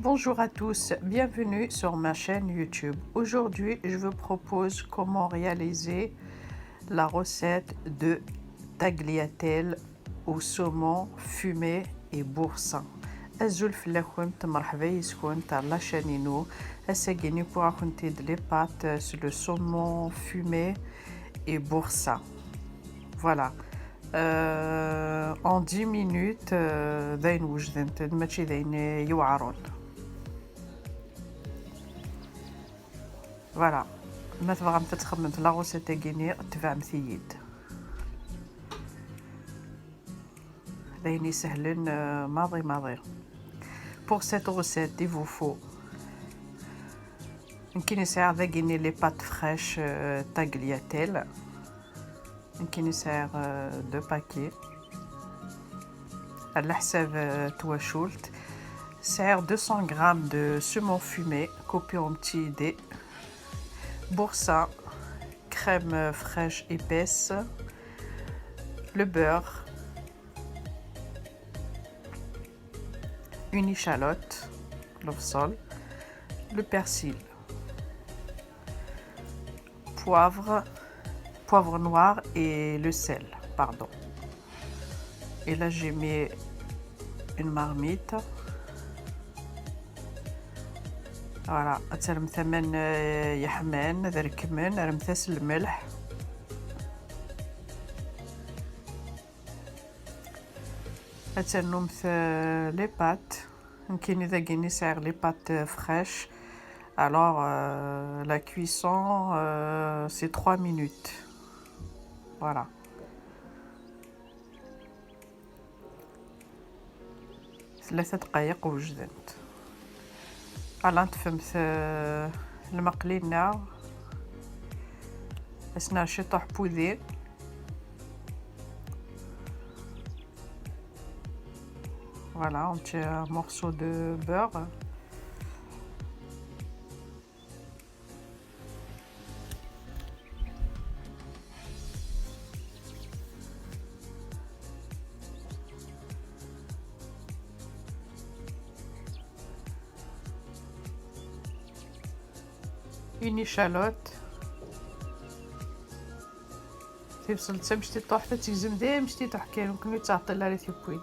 Bonjour à tous, bienvenue sur ma chaîne YouTube. Aujourd'hui, je vous propose comment réaliser la recette de tagliatelle au saumon fumé et boursin. أزول لكم مرحبا يسكن تاع لاشانينو أساقيني pour raconter les pâtes sur le saumon fumé et boursin. Voilà. En 10 minutes داين وجدنت ماشي داين يوعرون. فوالا ما تبغى تخمم في لاغوسيت تاعيني تبع مثيد دايني سهلين ماضي. Pour cette recette, il vous faut يمكن يساع ذاقيني لي بات فريش tagliatelle يمكن يساع 2 باكي على حساب تواشولت ساع 200 غرام de saumon fumé coupé en petits dés, boursin, crème fraîche épaisse, le beurre, une échalote, l'offsol, le persil, poivre noir et le sel, pardon. Et là j'ai mis une marmite. فوالا ترم ثمن يحمان ذا الكمن رمثاس الملح ترنمث لي بات يمكن اذا كيني سايغ لي بات فريش alors la cuisson c'est 3 minutes. Voilà. ثلاثة دقائق وجدت. فوالا نتفهمت المقلينا اسنا شطح بوذي voilà un petit morceau de beurre une échalote تيوصل حتى باش تطيح حتى تيزم دايما باش تطيح كاين ممكن تعطي لها ريث بوين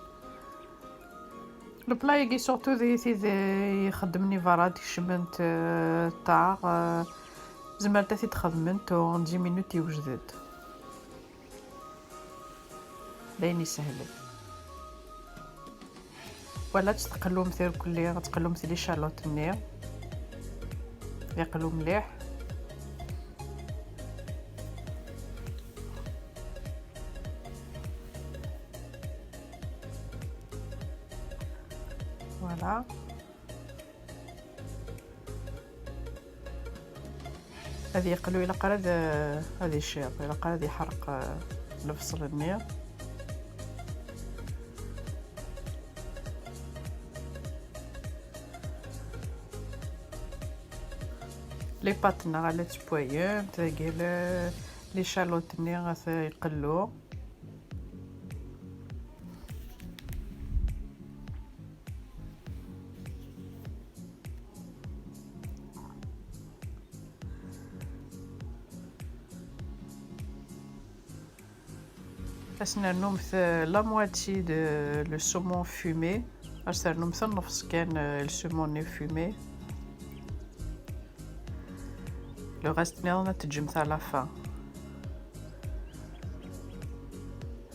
البلا يجي سورتو ذي يخدمني فراد شمنت تاع زمرت ثي تخدمنت و 10 مينوت يوجدد دايني سهل ولا تقلو مثل كلي تقلو مثل لي شالوت ني يقلو مليح فوالا هذه يقلو الى قرد هذه الشيط الى قرد يحرق الفصل النير لي باتنا غالا تبويون تلاقي لي شالوت ني يقلو اسنا نمث لا مواتي دو لو saumon fumé اسنا نمث النص كان السومون فومي لو غاست نيضنا تجمث على فا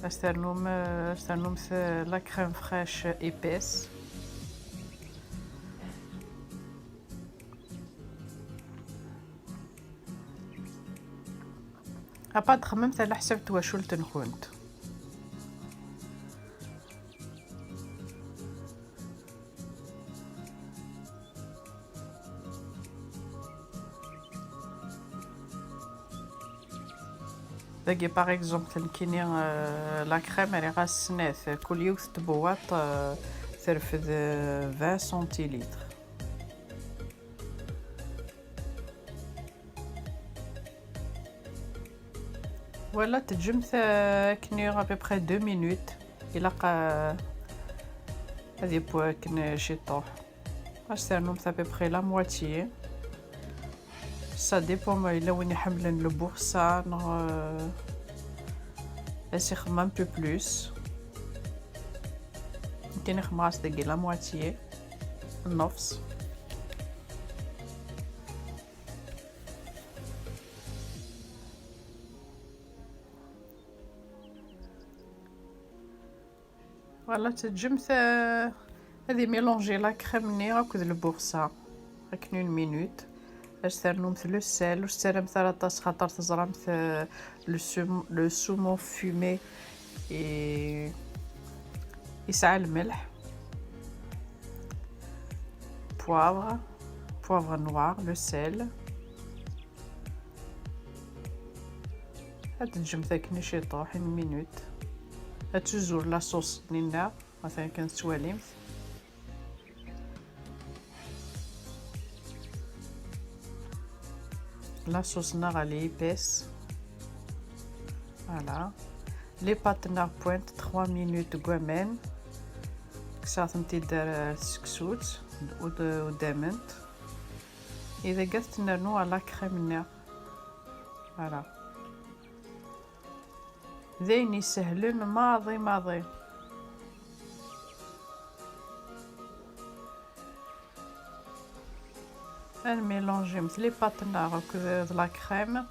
استرنمث لا كريم فريش ايبيس ابا خممت على حساب تواشولت نخونت داكي باغ اكزومبل كيني لا كريم راه غاسناث كل يوث تبواط ترفد 20 سنتيلتر ولا تجمث كني ابري 2 مينوت الى هذه بوا كن شي طوح c'est à peu près la moitié. Ça dépend إلا وين يحملن le boursin يسخم un peu plus. يمكن يخماس دقي la moitié النص. فوالا تتجمث هذه ميلونجي لا كريمني هاكد البورصة هاك 1 مينوت باش ترنو مثل السال واش ترى مثلا طاس خاطر تزرى مثل لو سومون فومي يسعى الملح بوافغ نوار لو سيل هاد تجمث هاك نشيطوح 1 مينوت هتزور لا صوص نينا مثلا كانت تواليمت لا صوص غالي يبس فوالا لي بات بوينت 3 مينوت كومان كساتمتي دار السكسوت ودامنت اذا قلت نرنو على كريم فوالا ذين يسهلون ماضي نميلونجي مثل لي باتنا هكا د لا كريم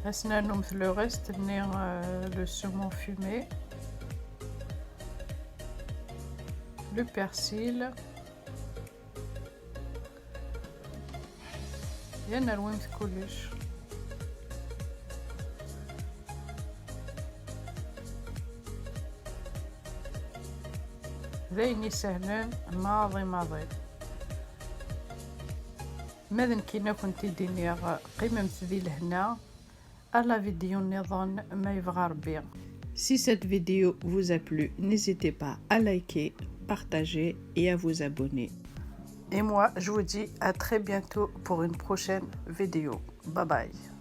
هسنانو مثل لو ريست ني لو سومون فومي le persil يا نرويمت كلش ذيني سهلين ماضي ماذا كينا كنتي ديني قيمة ذي لهنا على فيديو نظن ما يبغى ربي. Si cette vidéo vous a plu, n'hésitez pas à liker, partager et à vous abonner. Et moi, je vous dis à très bientôt pour une prochaine vidéo. Bye bye.